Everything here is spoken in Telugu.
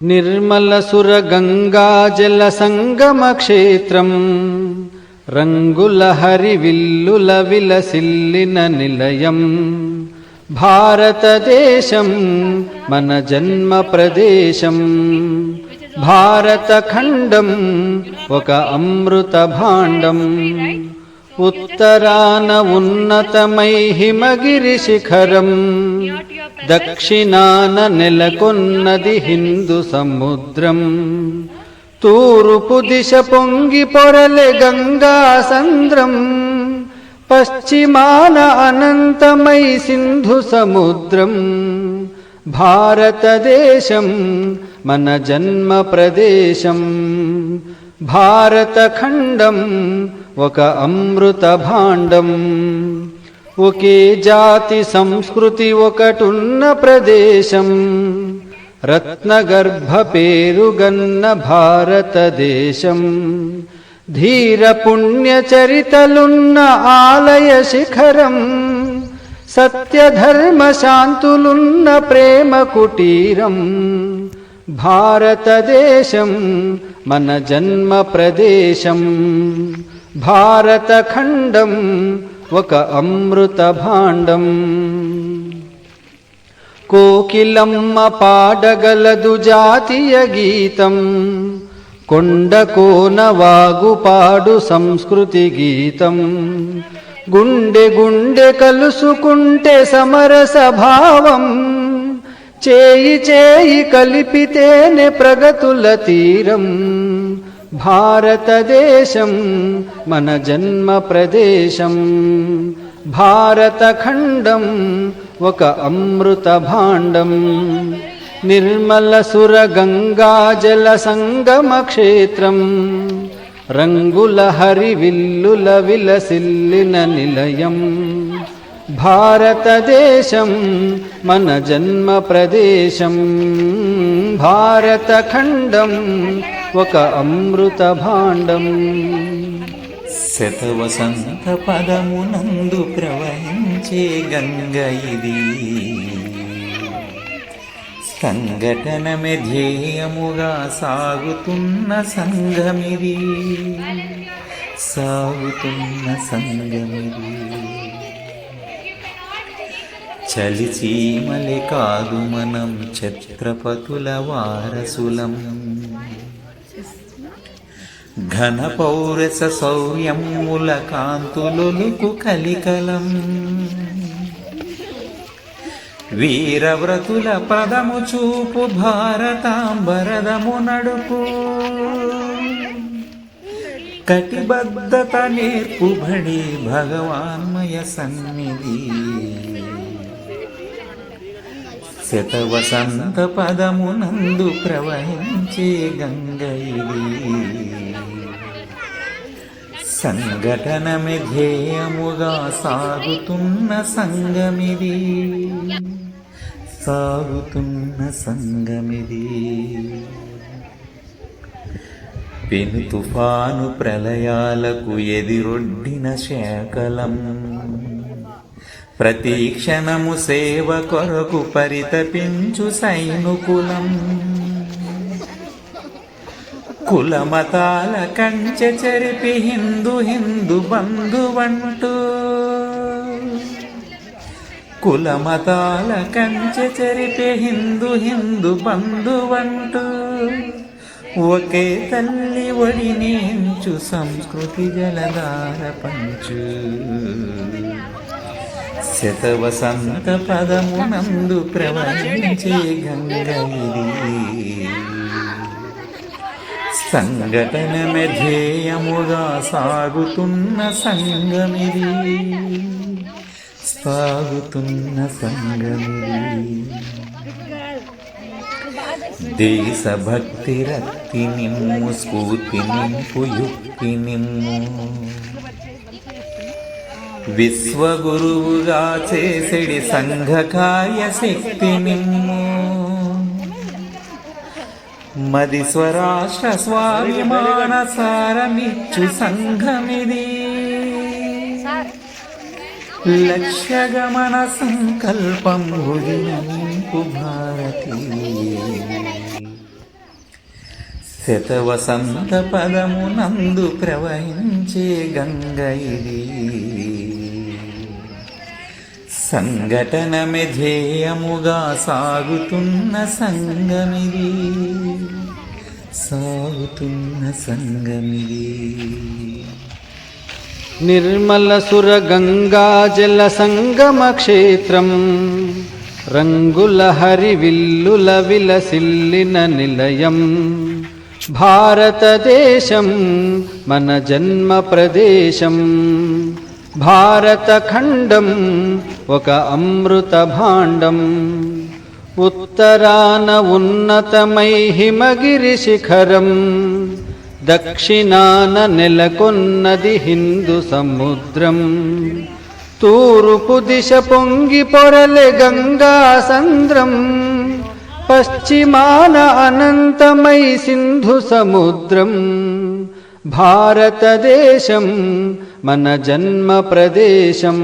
నిర్మలసుర గంగాజల సంగమ క్షేత్రం, రంగుల హరివిల్లుల విలసిల్లిన నిలయం. భారతదేశం మన జన్మ ప్రదేశం, భారతఖండం ఒక అమృత భాండం. ఉత్తరాన ఉన్నతమై హిమగిరి శిఖరం, దక్షిణాన నెలకొన్నది హిందూ సముద్రం. తూర్పు దిశ పొంగి పొరలే గంగా సంద్రం, పశ్చిమాన అనంతమై సింధు సముద్రం. భారతదేశం మన జన్మ ప్రదేశం, భారతఖండం ఒక అమృత భాండం. ఒకే జాతి సంస్కృతి ఒకటున్న ప్రదేశం, రత్నగర్భ పేరుగన్న భారతదేశం. ధీర పుణ్య చరితలున్న ఆలయ శిఖరం, సత్యధర్మ శాంతులున్న ప్రేమ కుటీరం. భారతదేశం మన జన్మ ప్రదేశం, భారతఖండం ఒక అమృత భాండం. కోకిలమ్మ పాడగలదు జాతీయ గీతం, కొండ కోన వాగు పాడు సంస్కృతి గీతం. గుండె గుండె కలుసుకుంటే సమరస భావం, చేయి చేయి కలిపితేనే ప్రగతుల తీరం. భారతదేశం మన జన్మ ప్రదేశం, భారతఖండం ఒక అమృత భాండం. నిర్మలసుర గంగాజల సంగమ క్షేత్రం, రంగుల హరివిల్లుల విలసిల్లిన నిలయం. భారతదేశం మన జన్మ ప్రదేశం, భారతఖండం ఒక అమృత భాండం. శతవసంత పదమునందు ప్రవహించే గంగ ఇది, సంఘటనమే ధ్యేయముగా సాగుతున్న సంఘమిది, సాగుతున్న సంఘమిది. చలిచీమలే కాదు మనం ఛత్రపతుల వారసులం, ఘన పౌరస శౌర్యముల కాంతులొలుకు కలికలం. వీరవ్రతుల పదము చూపు భారతాంబరదము నడుపు, కటిబద్ధత నేర్పుబడి భగవాన్మయ సన్నిధి. శతవసంత పదమునందు ప్రవహించే గంగ ఇది, సంఘటనమే ధ్యేయముగా సాగుతున్న సంఘమిది, సాగుతున్న సంఘమిది. పెను తుఫాను ప్రళయాలకు ఎదిరొడ్డిన శాకలం, ప్రతి క్షణము సేవ కొరకు పరితపించు సైనుకులం. కులమతాల కంచె చెరిపి హిందూ హిందూ బంధువంటూ, కులమతాల కంచె చెరిపి హిందూ హిందూ బంధువంటూ. ఒకే తల్లి ఒడినించు సంస్కృతి జలధార పంచు, శతవసంత పదమునందు ప్రవహించే గంగ ఇది, సంఘటనమే ధ్యేయముగా సాగుతున్న సంఘమిది, సాగుతున్న సంఘమిది. దేశభక్తి రక్తి నిమ్ము, స్ఫూర్తి నింపు యుక్తి నిమ్ము. విశ్వగురువుగా చేసెడి సంఘ కార్యశక్తి నిమ్ము. మది స్వరాష్ట్ర స్వాభిమాన సారమిచ్చు సంఘమిది, లక్ష్యగమన సంకల్పం భుజినంపు భారతీ. శతవసంత పదమునందు ప్రవహించే గంగ ఇది. సంఘటనమే ధ్యేయముగా సాగుతున్న సంగమిది, సాగుతున్న సంగమిది. నిర్మల సుర గంగా జల సంగమ క్షేత్రం, రంగుల హరివిల్లుల విలసిల్లిన నిలయం. భారతదేశం మన జన్మ ప్రదేశం, భారతఖండం ఒక అమృత భాండం. ఉత్తరాన ఉన్నతమై హిమగిరి శిఖరం, దక్షిణాన నెలకొన్నది హిందూ సముద్రం. తూర్పు దిశ పొంగి పొరలే గంగా సంద్రం, పశ్చిమాన అనంతమై సింధు సముద్రం. భారతదేశం మన జన్మ ప్రదేశం,